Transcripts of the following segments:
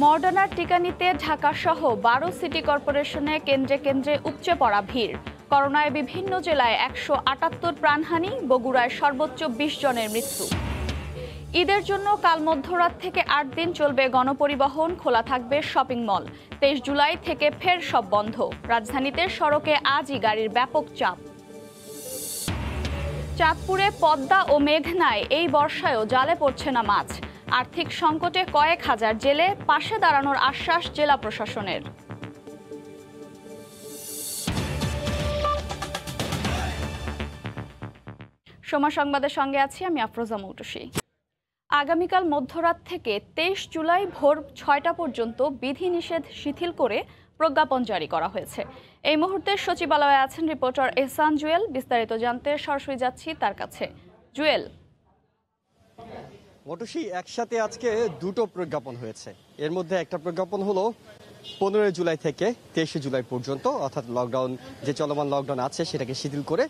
মডার্নার টিকা নিতে ঢাকাসহ 12 সিটি কর্পোরেশনে কেন্দ্রে কেন্দ্রে উপচে পড়া ভিড়। করোনায় বিভিন্ন জেলায় 178 প্রাণহানি, বগুড়ায় সর্বোচ্চ 20 জনের মৃত্যু। ঈদের জন্য কাল মধ্যরাত থেকে 8 দিন চলবে গণপরিবহন, খোলা থাকবে শপিং মল। 23 জুলাই থেকে ফের সব বন্ধ। রাজধানীতে সড়কে আজই গাড়ির ব্যাপক চাপ। চাঁদপুরে পদ্মা ও মেঘনায় এই বর্ষায়ও জালে পড়ছে না মাছ। আর্থিক সংকটে কয়েক হাজার জেলে, পাশে দাঁড়ানোর আশ্বাস জেলা প্রশাসনের। সময় সংবাদের সঙ্গে আছি আমি আফরোজা মৌটুসী। আগামীকাল মধ্যরাত থেকে 23 জুলাই ভোর 6টা পর্যন্ত বিধিনিষেধ শিথিল করে প্রজ্ঞাপন জারি করা হয়েছে। এই মুহূর্তে সচিবালয়ে আছেন রিপোর্টার এহসান জুয়েল। বিস্তারিত জানতে সরাসরি যাচ্ছি তার কাছে। জুয়েল, মৌটুসী, একসাথে আজকে দুটো প্রজ্ঞাপন হয়েছে। এর মধ্যে একটা প্রজ্ঞাপন হলো 15 জুলাই থেকে 23 জুলাই পর্যন্ত, অর্থাৎ লকডাউন, যে চলমান লকডাউন আছে সেটাকে শিথিল করে।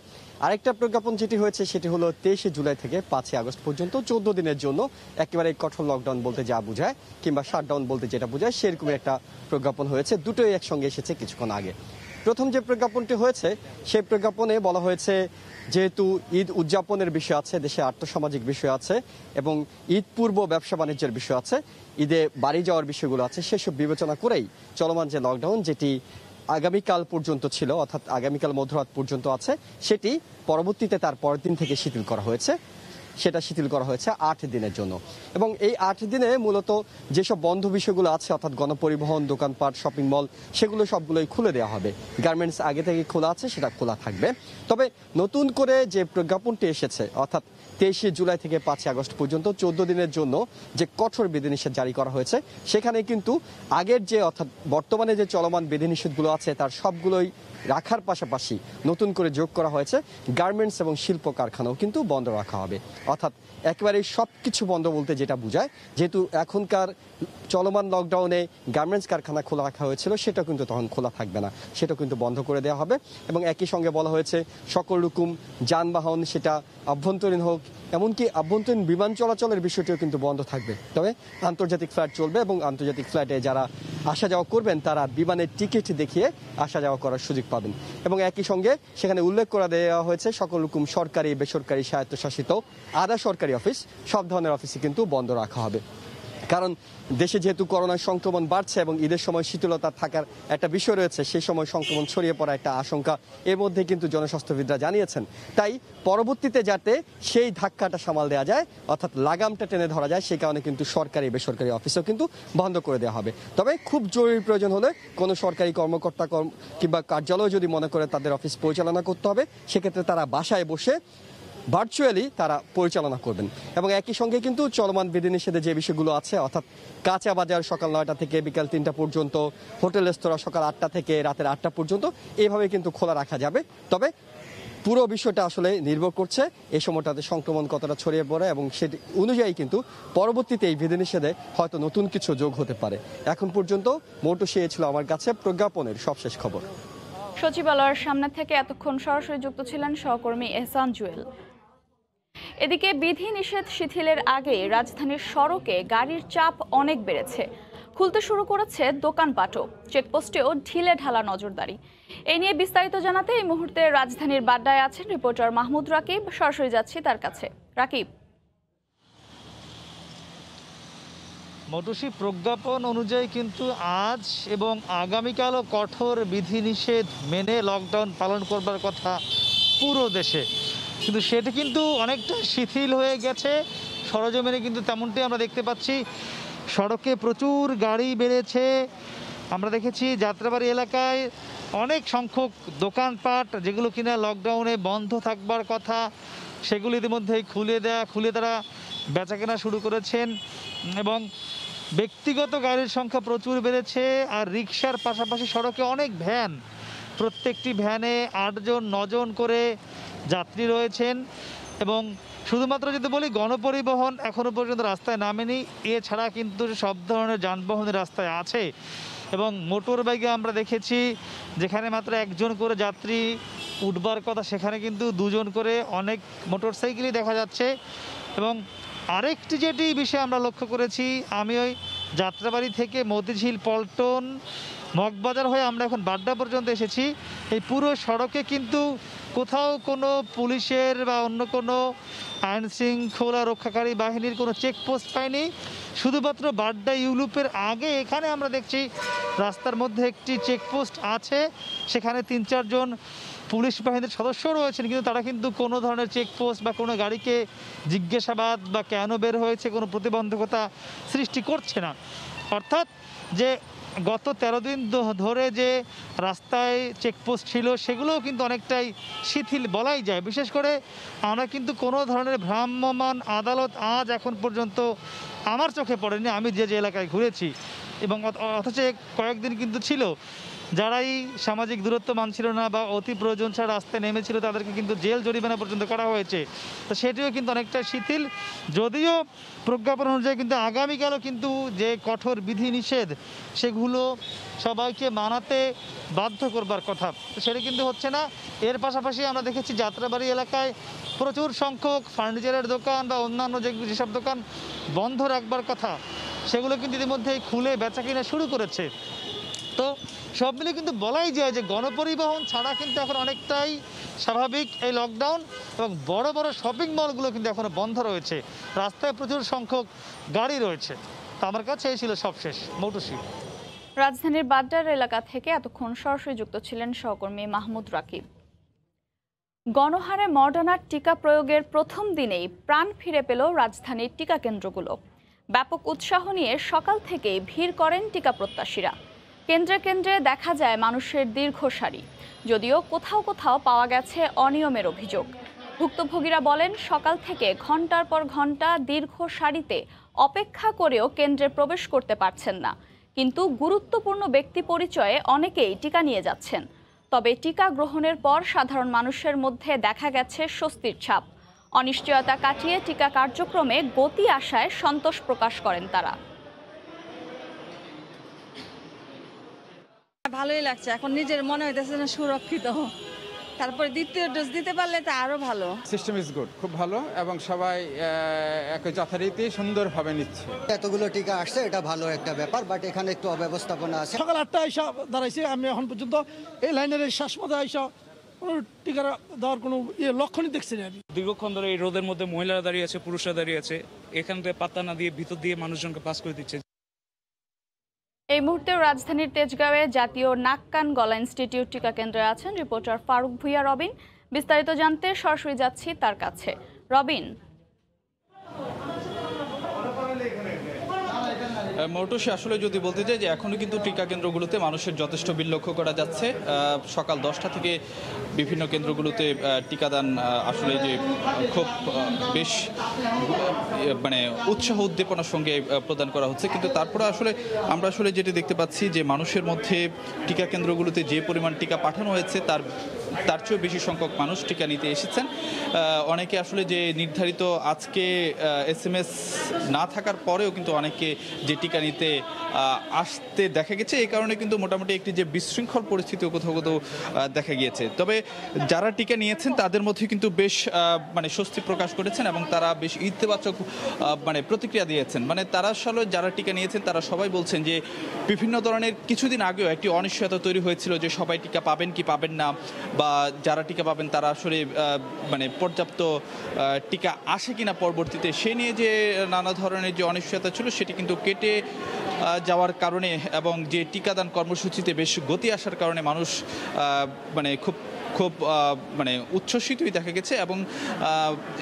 আরেকটা প্রজ্ঞাপন যেটি হয়েছে সেটি হলো 23 জুলাই থেকে 5 আগস্ট পর্যন্ত 14 দিনের জন্য একেবারে কঠোর লকডাউন বলতে যা বোঝায় কিংবা শাটডাউন বলতে যেটা বোঝায় সেরকম একটা প্রজ্ঞাপন হয়েছে। দুটোই একসঙ্গে এসেছে কিছুক্ষণ আগে। প্রথম যে প্রজ্ঞাপনটি হয়েছে সেই প্রজ্ঞাপনে বলা হয়েছে যেহেতু ঈদ উদযাপনের বিষয় আছে, দেশে আর্থসামাজিক বিষয় আছে এবং ঈদ পূর্ব ব্যবসা বাণিজ্যের বিষয় আছে, ঈদে বাড়ি যাওয়ার বিষয়গুলো আছে, সেসব বিবেচনা করেই চলমান যে লকডাউন যেটি আগামীকাল পর্যন্ত ছিল, অর্থাৎ আগামীকাল মধ্যরাত পর্যন্ত আছে, সেটি পরবর্তীতে তার পরের দিন থেকে শিথিল করা হয়েছে। সেটা শিথিল করা হয়েছে 8 দিনের জন্য। এবং এই 8 দিনে মূলত যেসব বন্ধ বিষয়গুলো আছে, অর্থাৎ গণপরিবহন, দোকানপাট, শপিং মল, সেগুলো সবগুলোই খুলে দেওয়া হবে। গার্মেন্টস আগে থেকে খোলা আছে, সেটা খোলা থাকবে। তবে নতুন করে যে প্রজ্ঞাপনটি এসেছে, অর্থাৎ 23 জুলাই থেকে 5 আগস্ট পর্যন্ত 14 দিনের জন্য যে কঠোর বিধিনিষেধ জারি করা হয়েছে, সেখানে কিন্তু আগের যে, অর্থাৎ বর্তমানে যে চলমান বিধিনিষেধগুলো আছে তার সবগুলোই রাখার পাশাপাশি নতুন করে যোগ করা হয়েছে গার্মেন্টস এবং শিল্প কারখানাও কিন্তু বন্ধ রাখা হবে। অর্থাৎ একেবারেই সব কিছু বন্ধ বলতে যেটা বোঝায়, যেহেতু এখনকার চলমান লকডাউনে গার্মেন্টস কারখানা খোলা রাখা হয়েছিল, সেটা কিন্তু তখন খোলা থাকবে না, সেটা কিন্তু বন্ধ করে দেওয়া হবে। এবং একই সঙ্গে বলা হয়েছে সকল রকম যানবাহন, সেটা আভ্যন্তরীণ হোক, এমনকি আভ্যন্তরীণ বিমান চলাচলের বিষয়টিও কিন্তু বন্ধ থাকবে। তবে আন্তর্জাতিক ফ্লাইট চলবে এবং আন্তর্জাতিক ফ্লাইটে যারা আসা যাওয়া করবেন তারা বিমানের টিকিট দেখিয়ে আসা যাওয়া করার সুযোগ পাবেন। এবং একই সঙ্গে সেখানে উল্লেখ করে দেওয়া হয়েছে সকল রকম সরকারি, বেসরকারি, স্বায়ত্তশাসিত, আধা সরকারি অফিস, সব ধরনের অফিসই কিন্তু বন্ধ রাখা হবে। কারণ দেশে যেহেতু করোনার সংক্রমণ বাড়ছে এবং ঈদের সময় শীতলতা থাকার একটা বিষয় রয়েছে, সেই সময় সংক্রমণ ছড়িয়ে পড়া একটা আশঙ্কা এর মধ্যে কিন্তু জনস্বাস্থ্যবিদরা জানিয়েছেন। তাই পরবর্তীতে যাতে সেই ধাক্কাটা সামাল দেওয়া যায়, অর্থাৎ লাগামটা টেনে ধরা যায়, সেই কারণে কিন্তু সরকারি, বেসরকারি অফিসও কিন্তু বন্ধ করে দেওয়া হবে। তবে খুব জরুরি প্রয়োজন হলে কোনো সরকারি কর্মকর্তা কিংবা কার্যালয় যদি মনে করে তাদের অফিস পরিচালনা করতে হবে, সেক্ষেত্রে তারা বাসায় বসে ভার্চুয়ালি তারা পরিচালনা করবেন। এবং একই সঙ্গে কিন্তু চলমান বিধিনিষেধে যে বিষয়গুলো আছে, অর্থাৎ কাঁচা বাজার সকাল 9টা থেকে বিকাল 3টা পর্যন্ত, হোটেল রেস্তোরাঁ সকাল 8টা থেকে রাতের 8টা পর্যন্ত, এইভাবে কিন্তু খোলা রাখা যাবে। তবে পুরো বিষয়টা আসলে নির্ভর করছে এই সময়টাতে সংক্রমণ কতটা ছড়িয়ে পড়ে এবং সেটি অনুযায়ী কিন্তু পরবর্তীতে এই বিধিনিষেধে হয়তো নতুন কিছু যোগ হতে পারে। এখন পর্যন্ত মৌটুসী ছিল আমার কাছে প্রজ্ঞাপনের সবশেষ খবর। সচিবালয়ের সামনে থেকে এতক্ষণ সরাসরি যুক্ত ছিলেন সহকর্মী এহসান জুয়েল। এদিকে বিধিনিষেধ শিথিলের আগে রাজধানীর সড়কে গাড়ির চাপ অনেক বেড়েছে। খুলতে শুরু করেছে দোকানপাটও, চেকপোস্টেও ঢিলে ঢালা নজরদারি। এই নিয়ে বিস্তারিত জানাতে এই মুহূর্তে রাজধানীর বাড্ডায় আছেন রিপোর্টার মাহমুদ রাকিব। সরাসরি যাচ্ছি তার কাছে। রাকিব, মৌটুসী, প্রজ্ঞাপন অনুযায়ী কিন্তু আজ এবং আগামীকালও কঠোর বিধিনিষেধ মেনে লকডাউন পালন করবার কথা পুরো দেশে, কিন্তু সেটা কিন্তু অনেকটা শিথিল হয়ে গেছে। সরজমিনে কিন্তু তেমনটাই আমরা দেখতে পাচ্ছি। সড়কে প্রচুর গাড়ি বেড়েছে। আমরা দেখেছি যাত্রাবাড়ি এলাকায় অনেক সংখ্যক দোকানপাট যেগুলো কিনা লকডাউনে বন্ধ থাকবার কথা, সেগুলো ইতিমধ্যেই খুলে তারা বেচাকেনা শুরু করেছেন। এবং ব্যক্তিগত গাড়ির সংখ্যা প্রচুর বেড়েছে। আর রিকশার পাশাপাশি সড়কে অনেক ভ্যান, প্রত্যেকটি ভ্যানে 8 জন 9 জন করে যাত্রী রয়েছেন। এবং শুধুমাত্র যদি বলি গণপরিবহন এখনও পর্যন্ত রাস্তায় নামেনি, এছাড়া কিন্তু সব ধরনের যানবাহনের রাস্তায় আছে। এবং মোটর বাইকে আমরা দেখেছি যেখানে মাত্র 1 জন করে যাত্রী উঠবার কথা, সেখানে কিন্তু 2 জন করে অনেক মোটরসাইকেলই দেখা যাচ্ছে। এবং আরেকটি যেটি বিষয় আমরা লক্ষ্য করেছি, আমি ওই যাত্রাবাড়ি থেকে মতিঝিল, পল্টন, মগবাজার হয়ে আমরা এখন বাড্ডা পর্যন্ত এসেছি। এই পুরো সড়কে কিন্তু কোথাও কোনো পুলিশের বা অন্য কোনো আইন শৃঙ্খলা রক্ষাকারী বাহিনীর কোনো চেকপোস্ট পাইনি। শুধুমাত্র বাড্ডা ইউলুপের আগে এখানে আমরা দেখছি রাস্তার মধ্যে একটি চেকপোস্ট আছে, সেখানে ৩-৪ জন পুলিশ বাহিনীর সদস্য রয়েছেন, কিন্তু তারা কিন্তু কোনো ধরনের চেকপোস্ট বা কোনো গাড়িকে জিজ্ঞাসাবাদ বা কেন বের হয়েছে কোনো প্রতিবন্ধকতা সৃষ্টি করছে না। অর্থাৎ যে গত 13 দিন ধরে যে রাস্তায় চেকপোস্ট ছিল সেগুলোও কিন্তু অনেকটাই শিথিল বলাই যায়। বিশেষ করে আমরা কিন্তু কোনো ধরনের ভ্রাম্যমাণ আদালত আজ এখন পর্যন্ত আমার চোখে পড়েনি, আমি যে এলাকায় ঘুরেছি। এবং অথচ কয়েকদিন কিন্তু ছিল যারাই সামাজিক দূরত্ব মানছিল না বা অতি প্রয়োজন ছাড়া রাস্তায় নেমেছিল তাদেরকে কিন্তু জেল জরিমানা পর্যন্ত করা হয়েছে। তো সেটিও কিন্তু অনেকটা শিথিল, যদিও প্রজ্ঞাপন অনুযায়ী কিন্তু আগামীকালও কিন্তু যে কঠোর বিধিনিষেধ সেগুলো সবাইকে মানাতে বাধ্য করবার কথা, তো সেটা কিন্তু হচ্ছে না। এর পাশাপাশি আমরা দেখেছি যাত্রাবাড়ি এলাকায় প্রচুর সংখ্যক ফার্নিচারের দোকান বা অন্যান্য যেসব দোকান বন্ধ রাখবার কথা সেগুলো কিন্তু ইতিমধ্যেই খুলে বেচা কিনা শুরু করেছে। তো সব মিলে কিন্তু বলাই যায় যে গণপরিবহন ছাড়া কিন্তু এখন অনেকটাই স্বাভাবিক এই লকডাউন, এবং বড় বড় শপিং মলগুলো কিন্তু এখনো বন্ধ রয়েছে, রাস্তায় প্রচুর সংখ্যক গাড়ি রয়েছে। তো আমার কাছে এই ছিল সবশেষ। মৌটুসী। রাজধানীর বাড্ডার এলাকা থেকে এতক্ষণ সরাসরি যুক্ত ছিলেন সহকর্মী মাহমুদ রাকিব। গণহারে মডার্নার টিকা প্রয়োগের প্রথম দিনেই প্রাণ ফিরে পেল রাজধানীর টিকা কেন্দ্রগুলো। ব্যাপক উৎসাহ নিয়ে সকাল থেকেই ভিড় করেন টিকা প্রত্যাশীরা। কেন্দ্রে কেন্দ্রে দেখা যায় মানুষের দীর্ঘ সারি, যদিও কোথাও কোথাও পাওয়া গেছে অনিয়মের অভিযোগ। ভুক্তভোগীরা বলেন সকাল থেকে ঘন্টার পর ঘন্টা দীর্ঘ সারিতে অপেক্ষা করেও কেন্দ্রে প্রবেশ করতে পারছেন না, কিন্তু গুরুত্বপূর্ণ ব্যক্তি পরিচয়ে অনেকেই টিকা নিয়ে যাচ্ছেন। তবে টিকা গ্রহণের পর সাধারণ মানুষের মধ্যে দেখা গেছে স্বস্তির ছাপ। অনিশ্চয়তা কাটিয়ে টিকা কার্যক্রমে গতি আসায় সন্তোষ প্রকাশ করেন তারা। ভালোই লাগছে, এখন নিজের মনে হইতেছে না সুরক্ষিত। তারপরে দ্বিতীয় ডোজ দিতে পারলে তো আরো ভালো। সিস্টেম ইজ গুড, খুব ভালো, এবং সবাই যথারীতি সুন্দরভাবে নিচ্ছে। এতগুলো টিকা আসছে, এটা ভালো একটা ব্যাপার, বাট এখানে একটু অব্যবস্থাপনা আছে। সকাল 8টায় আইসা দাঁড়াইছি, আমি এখন পর্যন্ত এই লাইনের শ্বাস মতো আইসা কোনো টিকা দেওয়ার কোনো লক্ষণই দেখছি না। দীর্ঘক্ষণ ধরে এই রোদের মধ্যে মহিলারা দাঁড়িয়ে আছে, পুরুষরা দাঁড়িয়ে আছে, এখান থেকে পাত্তা না দিয়ে ভিতর দিয়ে মানুষজনকে পাস করে দিচ্ছে। এই মুহূর্তে রাজধানীর তেজগাঁওয়ে জাতীয় নাক কান গলা ইনস্টিটিউট টিকা কেন্দ্রে আছেন রিপোর্টার ফারুক ভুইয়া রবিন। বিস্তারিত জানতে সরাসরি যাচ্ছি তার কাছে। রবিন। মৌটুসী, আসলে যদি বলতে চাই যে এখনও কিন্তু টিকা কেন্দ্রগুলোতে মানুষের যথেষ্ট ভিড় লক্ষ্য করা যাচ্ছে। সকাল 10টা থেকে বিভিন্ন কেন্দ্রগুলোতে টিকাদান আসলে যে খুব বেশ মানে উৎসাহ উদ্দীপনার সঙ্গে প্রদান করা হচ্ছে, কিন্তু তারপরে আমরা যেটি দেখতে পাচ্ছি যে মানুষের মধ্যে টিকা কেন্দ্রগুলোতে যে পরিমাণ টিকা পাঠানো হয়েছে তার চেয়েও বেশি সংখ্যক মানুষ টিকা নিতে এসেছেন। অনেকে আসলে যে নির্ধারিত আজকে SMS না থাকার পরেও কিন্তু অনেকে যে টিকা নিতে আসতে দেখা গেছে, এই কারণে কিন্তু মোটামুটি একটি যে বিশৃঙ্খল পরিস্থিতিও কোথাও কোথাও দেখা গিয়েছে। তবে যারা টিকা নিয়েছেন তাদের মধ্যে কিন্তু বেশ মানে স্বস্তি প্রকাশ করেছেন এবং তারা বেশ ইতিবাচক মানে প্রতিক্রিয়া দিয়েছেন। মানে তারা আসলে যারা টিকা নিয়েছেন তারা সবাই বলছেন যে বিভিন্ন ধরনের কিছুদিন আগেও একটি অনিশ্চয়তা তৈরি হয়েছিল যে সবাই টিকা পাবেন কি পাবেন না, বা যারা টিকা পাবেন তারা আসলে মানে পর্যাপ্ত টিকা আসে কিনা পরবর্তীতে, সে নিয়ে যে নানা ধরনের যে অনিশ্চয়তা ছিল সেটি কিন্তু কেটে যাওয়ার কারণে এবং যে টিকাদান কর্মসূচিতে বেশ গতি আসার কারণে মানুষ মানে খুব মানে উচ্ছ্বসিতই দেখা গেছে। এবং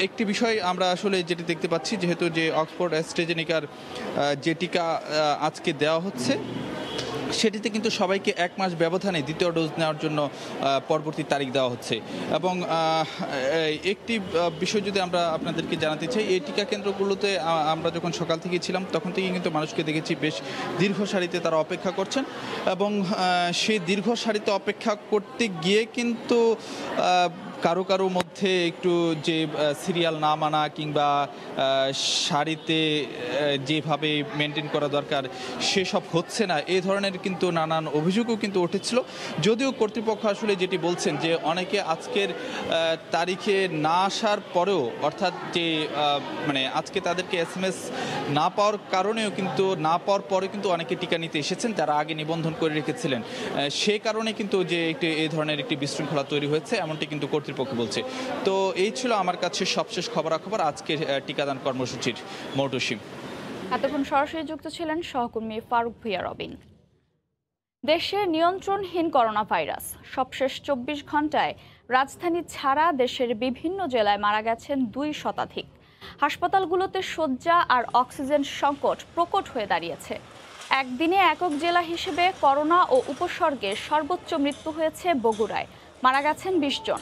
একটি বিষয় আমরা আসলে যেটি দেখতে পাচ্ছি, যেহেতু যে অক্সফোর্ড অ্যাস্ট্রাজেনেকার যে টিকা আজকে দেওয়া হচ্ছে সেটিতে কিন্তু সবাইকে 1 মাস ব্যবধানে দ্বিতীয় ডোজ নেওয়ার জন্য পরবর্তী তারিখ দেওয়া হচ্ছে। এবং একটি বিষয় যদি আমরা আপনাদেরকে জানাতে চাই, এই টিকা কেন্দ্রগুলোতে আমরা যখন সকাল থেকে ছিলাম তখন থেকে কিন্তু মানুষকে দেখেছি বেশ দীর্ঘ সারিতে তারা অপেক্ষা করছেন, এবং সেই দীর্ঘ সারিতে অপেক্ষা করতে গিয়ে কিন্তু কারো কারো মধ্যে একটু যে সিরিয়াল না মানা কিংবা সারিতে যেভাবে মেনটেন করা দরকার সেসব হচ্ছে না, এই ধরনের কিন্তু নানান অভিযোগও কিন্তু উঠেছিল। যদিও কর্তৃপক্ষ আসলে যেটি বলছেন যে অনেকে আজকের তারিখে না আসার পরেও, অর্থাৎ যে মানে আজকে তাদেরকে SMS না পাওয়ার কারণেও কিন্তু না পাওয়ার পরে কিন্তু অনেকে টিকা নিতে এসেছেন যারা আগে নিবন্ধন করে রেখেছিলেন, সেই কারণে কিন্তু যে এই ধরনের একটি বিশৃঙ্খলা তৈরি হয়েছে এমনটি কিন্তু কর্তৃপক্ষ বলছে। তো এই ছিল আমার কাছে সবশেষ খবরাখবর আজকের টিকাদান কর্মসূচির। মৌটুসিম। এতক্ষণ সরাসরি যুক্ত ছিলেন সহকর্মী ফারুক ভুইয়া রবিন। দেশে নিয়ন্ত্রণহীন করোনা ভাইরাস। সবশেষ 24 ঘন্টায় রাজধানী ছাড়া দেশের বিভিন্ন জেলায় মারা গেছেন 2 শতাধিক। হাসপাতালগুলোতে শয্যা আর অক্সিজেন সংকট প্রকট হয়ে দাঁড়িয়েছে। একদিনে একক জেলা হিসেবে করোনা ও উপসর্গে সর্বোচ্চ মৃত্যু হয়েছে বগুড়ায়, মারা গেছেন 20 জন।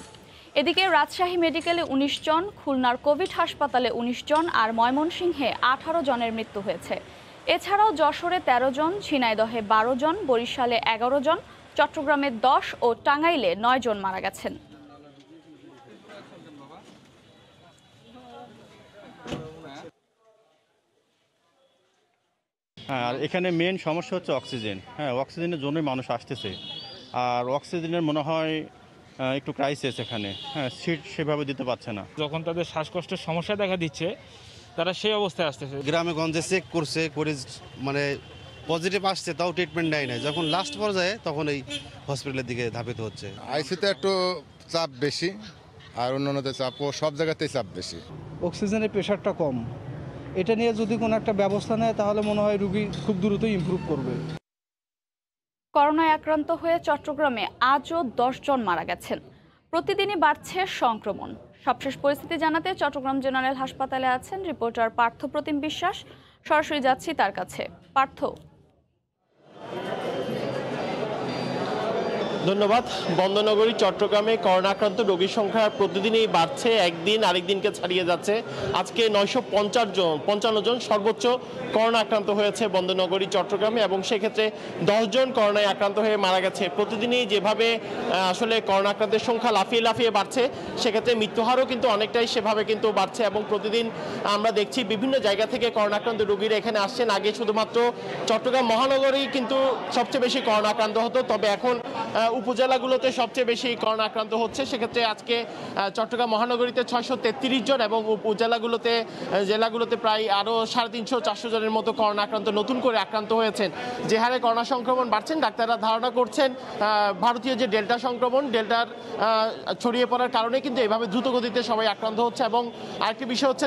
এদিকে রাজশাহী মেডিকেলে 19 জন, খুলনার কোভিড হাসপাতালে 19 জন আর ময়মনসিংহে 18 জনের মৃত্যু হয়েছে। এছাড়াও যশোরে 13 জন, ঝিনাইদহে 12 জন, বরিশালে 11 জন, চট্টগ্রামে 10 ও টাঙ্গাইলে 9 জন মারা গেছেন। হ্যাঁ, আর এখানে মেন সমস্যা হচ্ছে অক্সিজেন। হ্যাঁ, অক্সিজেনের জন্যই মানুষ আসতেছে, আর অক্সিজেনের মনে হয় একটু ক্রাইসিস এখানে। হ্যাঁ, সিট সেভাবে দিতে পারছে না। যখন তাদের শ্বাসকষ্টের সমস্যা দেখা দিচ্ছে তারা সেই অবস্থায় আসতেছে। গ্রামে গঞ্জে চেক করছে, করে মানে পজিটিভ আসছে, তাও ট্রিটমেন্ট নেয় নাই। যখন লাস্ট পর্যায়ে তখন এই হসপিটালের দিকে ধাবিত হচ্ছে। আইসিতে একটু চাপ বেশি, আর অন্যান্যতে চাপও সব জায়গাতেই চাপ বেশি। অক্সিজেনের প্রেশারটা কম, এটা নিয়ে যদি কোনো একটা ব্যবস্থা নেয় তাহলে মনে হয় রোগী খুব দ্রুতই ইমপ্রুভ করবে। করোনায় আক্রান্ত হয়ে চট্টগ্রামে আজও 10 জন মারা গেছেন। প্রতিদিনই বাড়ছে সংক্রমণ। সবশেষ পরিস্থিতি জানাতে চট্টগ্রাম জেনারেল হাসপাতালে আছেন রিপোর্টার পার্থ প্রতিম বিশ্বাস। সরাসরি যাচ্ছি তার কাছে। পার্থ। ধন্যবাদ। বন্দরনগরী চট্টগ্রামে করোনা আক্রান্ত রোগীর সংখ্যা প্রতিদিনই বাড়ছে, একদিন আরেকদিনকে ছাড়িয়ে যাচ্ছে। আজকে 955 জন সর্বোচ্চ করোনা আক্রান্ত হয়েছে বন্দরনগরী চট্টগ্রামে, এবং সেক্ষেত্রে 10 জন করোনায় আক্রান্ত হয়ে মারা গেছে। প্রতিদিনই যেভাবে আসলে করোনা আক্রান্তের সংখ্যা লাফিয়ে লাফিয়ে বাড়ছে, সেক্ষেত্রে মৃত্যুহারও কিন্তু অনেকটাই সেভাবে কিন্তু বাড়ছে। এবং প্রতিদিন আমরা দেখছি বিভিন্ন জায়গা থেকে করোনা আক্রান্ত রোগীরা এখানে আসছেন। আগে শুধুমাত্র চট্টগ্রাম মহানগরেই কিন্তু সবচেয়ে বেশি করোনা আক্রান্ত হতো, তবে এখন উপজেলাগুলোতে সবচেয়ে বেশি করোনা আক্রান্ত হচ্ছে। সেক্ষেত্রে আজকে চট্টগ্রাম মহানগরীতে 633 জন এবং জেলাগুলোতে প্রায় আরও 350-400 জনের মতো করোনা আক্রান্ত নতুন করে আক্রান্ত হয়েছেন। যে হারে করোনা সংক্রমণ বাড়ছেন, ডাক্তাররা ধারণা করছেন ভারতীয় যে ডেল্টা সংক্রমণ, ডেল্টার ছড়িয়ে পড়ার কারণে কিন্তু এভাবে দ্রুত গতিতে সবাই আক্রান্ত হচ্ছে। এবং আরেকটি বিষয় হচ্ছে,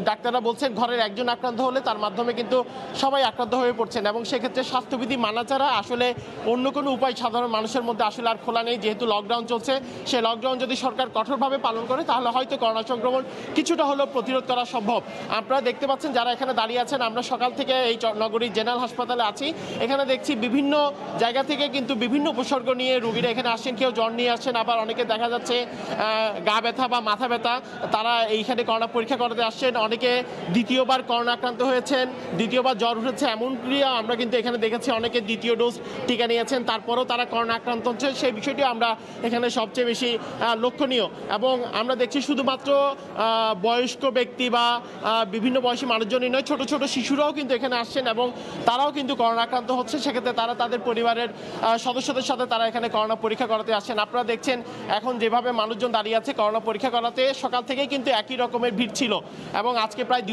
ডাক্তাররা বলছেন ঘরের একজন আক্রান্ত হলে তার মাধ্যমে কিন্তু সবাই আক্রান্ত হয়ে পড়ছেন। এবং সেক্ষেত্রে স্বাস্থ্যবিধি মানা ছাড়া আসলে অন্য কোনো উপায় সাধারণ মানুষের মধ্যে আসলে আর খোলা নেই। যেহেতু লকডাউন চলছে, সেই লকডাউন যদি সরকার কঠোরভাবে পালন করে তাহলে হয়তো করোনা সংক্রমণ কিছুটা হলেও প্রতিরোধ করা সম্ভব। আপনারা দেখতে পাচ্ছেন যারা এখানে দাঁড়িয়ে আছেন, আমরা সকাল থেকে এই নগরীর জেনারেল হাসপাতালে আছি। এখানে দেখছি বিভিন্ন জায়গা থেকে কিন্তু বিভিন্ন উপসর্গ নিয়ে রোগীরা এখানে আসছেন। কেউ জ্বর নিয়ে আসছেন, আবার অনেকে দেখা যাচ্ছে গা ব্যথা বা মাথা ব্যথা, তারা এইখানে করোনা পরীক্ষা করাতে আসছেন। অনেকে দ্বিতীয়বার করোনা আক্রান্ত হয়েছেন, দ্বিতীয়বার জ্বর উঠেছে, এমন ক্রিয়া আমরা কিন্তু এখানে দেখেছি। অনেকে দ্বিতীয় ডোজ টিকা নিয়েছেন, তারপরেও তারা করোনা আক্রান্ত হচ্ছে। সেই বিষয়টি আমরা এখানে সবচেয়ে বেশি লক্ষণীয়। এবং আমরা দেখছি শুধুমাত্র বয়স্ক ব্যক্তি বা বিভিন্ন বয়সী মানুষজনই নয়, ছোট ছোট শিশুরাও কিন্তু এখানে আসছেন এবং তারাও কিন্তু করোনা আক্রান্ত হচ্ছে। সেক্ষেত্রে তারা তাদের পরিবারের সদস্যদের সাথে তারা এখানে করোনা পরীক্ষা করাতে আসছেন। আপনারা দেখছেন এখন যেভাবে মানুষজন দাঁড়িয়ে আছে করোনা পরীক্ষা করাতে, সকাল থেকেই কিন্তু একই রকমের ভিড় ছিল। এবং আজকে প্রায়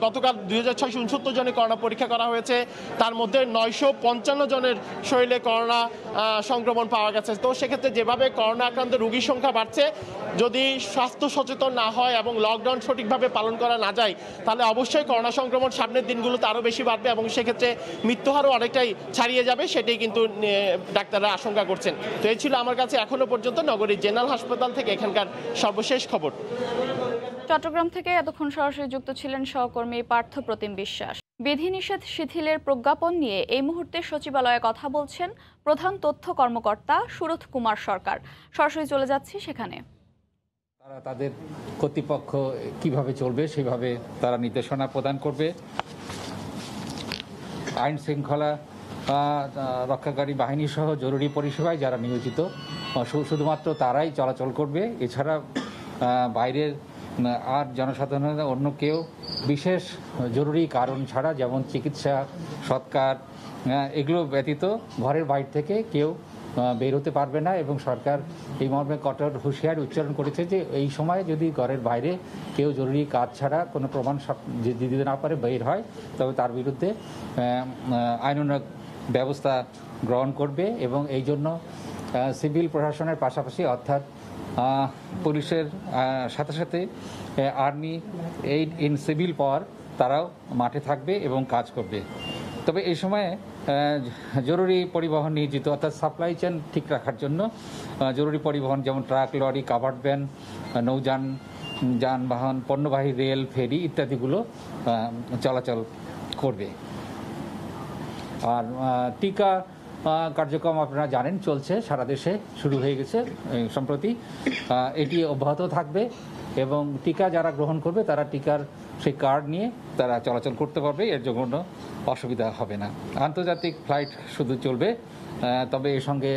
গতকাল 2669 জনের করোনা পরীক্ষা করা হয়েছে। তার মধ্যে 955 জনের শরীরে করোনা সংক্রমণ পাওয়া গেছে। তো সেক্ষেত্রে যেভাবে করোনা আক্রান্ত রোগীর সংখ্যা বাড়ছে, যদি স্বাস্থ্য সচেতন না হয় এবং লকডাউন সঠিকভাবে পালন করা না যায়, তাহলে অবশ্যই করোনা সংক্রমণ সামনের দিনগুলোতে আরও বেশি বাড়বে এবং সেক্ষেত্রে মৃত্যুহারও অনেকটাই ছাড়িয়ে যাবে, সেটাই কিন্তু ডাক্তাররা আশঙ্কা করছেন। তো এই ছিল আমার কাছে এখনো পর্যন্ত নগরীর জেনারেল হাসপাতাল থেকে এখানকার সর্বশেষ খবর। চট্টগ্রাম থেকে এতক্ষণ সরাসরি যুক্ত ছিলেন সহকর্মী পার্থ প্রতিম বিশ্বাস। বিধিনিষেধ শিথিলের প্রজ্ঞাপন নিয়ে এই মুহূর্তে সচিবালয়ে কথা বলছেন প্রধান তথ্য কর্মকর্তা সুরথ কুমার সরকার। সরাসরি চলে যাচ্ছি সেখানে। তারা তাদের কর্তৃপক্ষ কিভাবে চলবে সেভাবে তারা নির্দেশনা প্রদান করবে। আইন শৃঙ্খলা রক্ষাকারী বাহিনী সহ জরুরি পরিষেবায় যারা নিয়োজিত শুধুমাত্র তারাই চলাচল করবে। এছাড়া বাইরের আর জনসাধারণের অন্য কেউ বিশেষ জরুরি কারণ ছাড়া, যেমন চিকিৎসা, সৎকার, এগুলো ব্যতীত ঘরের বাইরে থেকে কেউ বের হতে পারবে না। এবং সরকার এই মর্মে কঠোর হুঁশিয়ারি উচ্চারণ করেছে যে এই সময় যদি ঘরের বাইরে কেউ জরুরি কাজ ছাড়া কোনো প্রমাণ দিতে না পারে বের হয়, তবে তার বিরুদ্ধে আইনানুগ ব্যবস্থা গ্রহণ করবে। এবং এই জন্য সিভিল প্রশাসনের পাশাপাশি অর্থাৎ পুলিশের সাথে সাথে আর্মি, এইড ইন সিভিল পাওয়ার, তারাও মাঠে থাকবে এবং কাজ করবে। তবে এই সময়ে জরুরি পরিবহন নিয়োজিত, অর্থাৎ সাপ্লাই চেন ঠিক রাখার জন্য জরুরি পরিবহন যেমন ট্রাক, লরি, কাভার্ড ভ্যান, যানবাহন, পণ্যবাহী রেল, ফেরি ইত্যাদিগুলো চলাচল করবে। আর টিকা কার্যক্রম আপনারা জানেন চলছে, সারা দেশে শুরু হয়ে গেছে সম্প্রতি। এটি অব্যাহত থাকবে এবং টিকা যারা গ্রহণ করবে তারা টিকার সেই কার্ড নিয়ে তারা চলাচল করতে পারবে, এর জন্য কোনো অসুবিধা হবে না। আন্তর্জাতিক ফ্লাইট শুধু চলবে, তবে এর সঙ্গে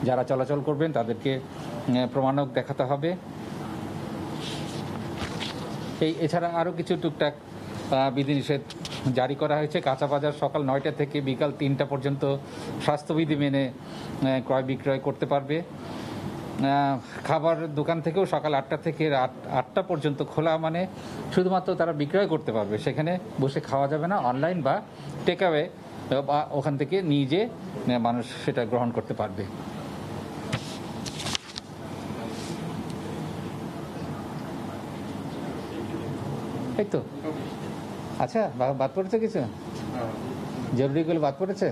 যারা চলাচল করবেন তাদেরকে প্রমাণক দেখাতে হবে। এছাড়া আরও কিছু টুকটাক বিধিনিষেধ জারি করা হয়েছে। কাঁচা বাজার সকাল 9টা থেকে বিকাল 3টা পর্যন্ত স্বাস্থ্যবিধি মেনে ক্রয় বিক্রয় করতে পারবে। খাবার দোকান থেকেও সকাল 8টা থেকে রাত 8টা পর্যন্ত খোলা, মানে শুধুমাত্র তারা বিক্রয় করতে পারবে, সেখানে বসে খাওয়া যাবে না। অনলাইন বা টেকঅ্যাওয়ে বা ওখান থেকে নিজে মানুষ সেটা গ্রহণ করতে পারবে। এই তো আচ্ছা, বাদ পড়েছে কিছু জরুরিগুলো বাদ পড়েছে?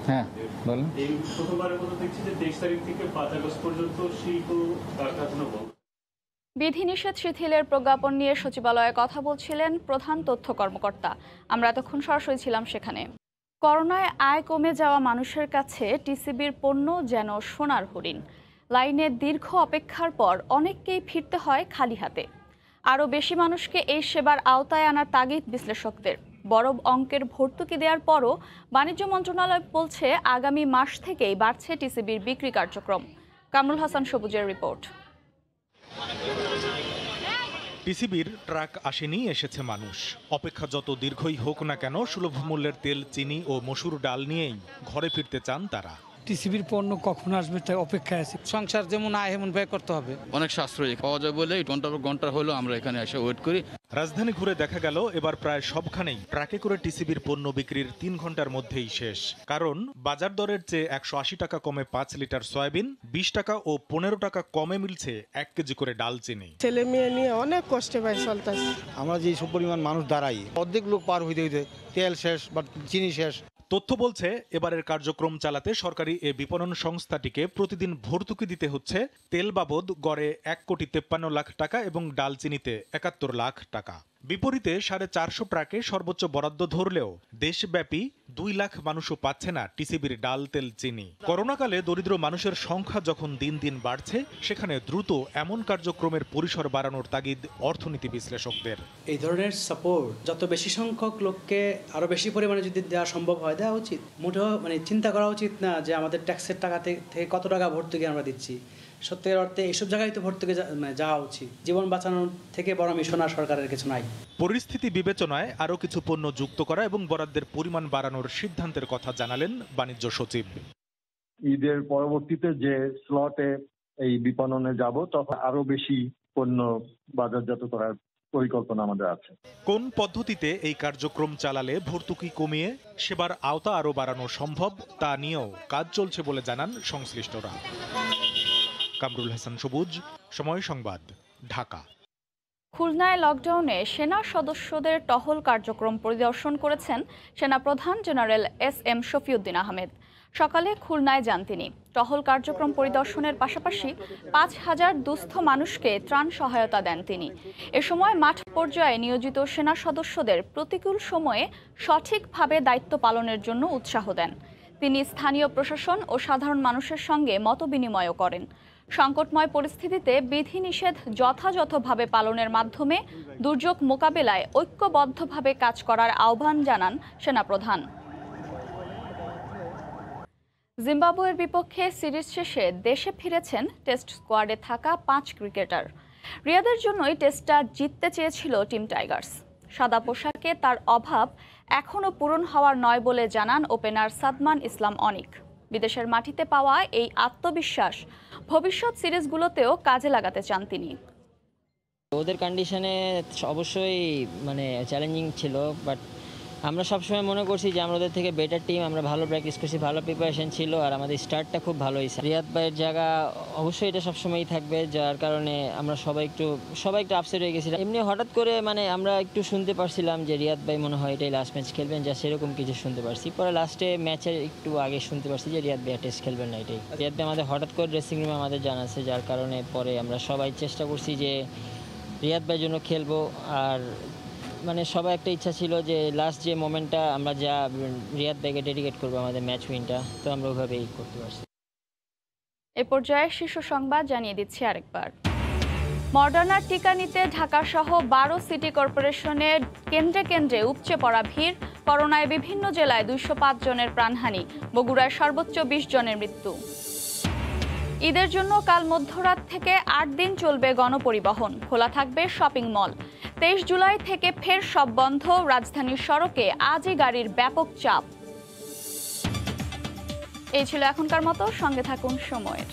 হ্যাঁ বলুন। বিধিনিষেধ শিথিলের প্রজ্ঞাপন নিয়ে সচিবালয়ে কথা বলছিলেন প্রধান তথ্য কর্মকর্তা। আমরা এতক্ষণ সরাসরি ছিলাম সেখানে। করোনায় আয় কমে যাওয়া মানুষের কাছে টিসিবির পণ্য যেন সোনার হরিণ। লাইনে দীর্ঘ অপেক্ষার পর অনেককেই ফিরতে হয় খালি হাতে। আরও বেশি মানুষকে এই সেবার আওতায় আনার তাগিদ বিশ্লেষকদের। বড় অঙ্কের ভর্তুকি দেওয়ার পরও বাণিজ্য মন্ত্রণালয় বলছে আগামী মাস থেকেই বাড়ছে টিসিবির বিক্রি কার্যক্রম। কামরুল হাসান সবুজের রিপোর্ট। টিসিবির ট্রাক আসেনি, এসেছে মানুষ। অপেক্ষা যত দীর্ঘই হোক না কেন, সুলভ মূল্যের তেল, চিনি ও মসুর ডাল নিয়েই ঘরে ফিরতে চান তারা। টিসিবির পণ্য কখন আসবে তাই অপেক্ষায় আছে। সংসার যেমন আয় এমন ব্যয় করতে হবে। অনেক সাশ্রয়ী পাওয়া যায় বলে ঘন্টার পর ঘন্টা হলো আমরা এখানে এসে ওয়েট করি। রাজধানী ঘুরে দেখা গেল এবার প্রায় সবখানেই ট্রাকে করে টিসিবির পণ্য বিক্রির 3 ঘন্টার মধ্যেই শেষ। কারণ বাজার দরের চেয়ে 180 টাকা কমে 5 লিটার সয়াবিন, 20 টাকা ও 15 টাকা কমে মিলছে 1 কেজি করে ডাল চিনি। ছেলে মেয়ে নিয়ে অনেক কষ্টে ভাই চলতেছে। আমরা যে সব পরিমাণ মানুষ দাঁড়াই, অর্ধেক লোক পার হইতে হইতে তেল শেষ বা চিনি শেষ। তথ্য বলছে এবারের কার্যক্রম চালাতে সরকারি এ বিপণন সংস্থাটিকে প্রতিদিন ভর্তুকি দিতে হচ্ছে তেল বাবদ গড়ে 1,53 লাখ টাকা এবং ডাল চিনিতে 71 লাখ টাকা। বিপরীতে 450 ট্রাকে সর্বোচ্চ বরাদ্দ ধরলেও দেশব্যাপী 2 লাখ মানুষও পাচ্ছে না টিসিবির ডাল, তেল, চিনি। করোনাকালে দরিদ্র মানুষের সংখ্যা যখন দিন দিন বাড়ছে, সেখানে দ্রুত এমন কার্যক্রমের পরিসর বাড়ানোর তাগিদ অর্থনীতি বিশ্লেষকদের। এই ধরনের সাপোর্ট যত বেশি সংখ্যক লোককে আরো বেশি পরিমাণে যদি দেওয়া সম্ভব হয় দেওয়া উচিত। মোটেও চিন্তা করা উচিত না যে আমাদের ট্যাক্সের টাকা থেকে কত টাকা ভর্তুকি আমরা দিচ্ছি। সত্যিকার অর্থে এইসব জায়গায় তো ভর্তুকি যাওয়া উচিত। জীবন বাঁচানোর থেকে বড় মিশন আর সরকারের কিছু নাই। পরিস্থিতি বিবেচনায় আরও কিছু পণ্য যুক্ত করা এবং বরাদ্দের পরিমাণ বাড়ানোর সিদ্ধান্তের কথা জানালেন বাণিজ্য সচিব। ঈদের পরবর্তীতে যে স্লটে এই বিপণনে যাব, তখন আরো বেশি পণ্য বাজারজাত করার পরিকল্পনা আমাদের আছে। কোন পদ্ধতিতে এই কার্যক্রম চালালে ভর্তুকি কমিয়ে সেবার আওতা আরও বাড়ানো সম্ভব তা নিয়েও কাজ চলছে বলে জানান সংশ্লিষ্টরা। কামরুল হাসান সবুজ, সময় সংবাদ, ঢাকা। খুলনায় লকডাউনে সেনা সদস্যদের টহল কার্যক্রম পরিদর্শন করেছেন সেনাপ্রধান জেনারেল SM শফিউদ্দিন আহমেদ। সকালে খুলনায় যান তিনি। টহল কার্যক্রম পরিদর্শনের পাশাপাশি 5000 দুস্থ মানুষকে ত্রাণ সহায়তা দেন তিনি। এ সময় মাঠ পর্যায়ে নিয়োজিত সেনা সদস্যদের প্রতিকূল সময়ে সঠিকভাবে দায়িত্ব পালনের জন্য উৎসাহ দেন। তিনি স্থানীয় প্রশাসন ও সাধারণ মানুষের সঙ্গে মতবিনিময়ও করেন। সংকটময় পরিস্থিতিতে বিধিনিষেধ যথাযথভাবে পালনের মাধ্যমে দুর্যোগ মোকাবেলায় ঐক্যবদ্ধভাবে কাজ করার আহ্বান জানান সেনাপ্রধান। জিম্বাবুয়ের বিপক্ষে সিরিজ শেষে দেশে ফিরেছেন টেস্ট স্কোয়াডে থাকা 5 ক্রিকেটার। রিয়াদের জন্যই টেস্টটা জিততে চেয়েছিল টিম টাইগার্স। সাদা পোশাকে তার অভাব এখনও পূরণ হওয়ার নয় বলে জানান ওপেনার সাদমান ইসলাম অনিক। বিদেশের মাটিতে পাওয়া এই আত্মবিশ্বাস ভবিষ্যৎ সিরিজগুলোতেও কাজে লাগাতে চান তিনি। ওদের কন্ডিশনে অবশ্যই চ্যালেঞ্জিং ছিল, বাট আমরা সবসময় মনে করছি যে আমাদের থেকে বেটার টিম, আমরা ভালো প্র্যাকটিস করছি, ভালো প্রিপারেশন ছিল, আর আমাদের স্টার্টটা খুব ভালো হয়েছে। রিয়াদ ভাইয়ের জায়গা অবশ্যই এটা সবসময়ই থাকবে, যার কারণে আমরা সবাই একটু আপসেট হয়ে গেছিলাম। এমনি হঠাৎ করে আমরা একটু শুনতে পারছিলাম যে রিয়াদ ভাই মনে হয় এটাই লাস্ট ম্যাচ খেলবেন, যা সেরকম কিছু শুনতে পারছি। পরে লাস্টে ম্যাচের একটু আগে শুনতে পারছি যে রিয়াদ ভাই টেস্ট খেলবেন না। এটাই রিয়াদ ভাই আমাদের হঠাৎ করে ড্রেসিং রুমে আমাদের জানাচ্ছে, যার কারণে পরে আমরা সবাই চেষ্টা করছি যে রিয়াদ ভাইয়ের জন্য খেলবো। আর সবাই একটা ইচ্ছা ছিল যে লাস্ট যে মোমেন্টটা আমরা যা রিয়াদ ভাইকে ডেডিকেট করবো আমাদের ম্যাচ উইনটা, তো আমরা ওইভাবেই করতে পারছি। এ পর্যায়ে শীর্ষ সংবাদ জানিয়ে দিচ্ছি আরেকবার। মডার্নার টিকা নিতে ঢাকা সহ 12 সিটি কর্পোরেশনের কেন্দ্রে কেন্দ্রে উপচে পড়া ভিড়। করোনায় বিভিন্ন জেলায় 205 জনের প্রাণহানি, বগুড়ায় সর্বোচ্চ 20 জনের মৃত্যু। ঈদের জন্য কাল মধ্যরাত থেকে 8 দিন চলবে গণপরিবহন, খোলা থাকবে শপিং মল। 23 জুলাই থেকে ফের সব বন্ধ, রাজধানীর সড়কে আজই গাড়ির ব্যাপক চাপ। এই ছিল এখনকার মতো, সঙ্গে থাকুন সময়ের।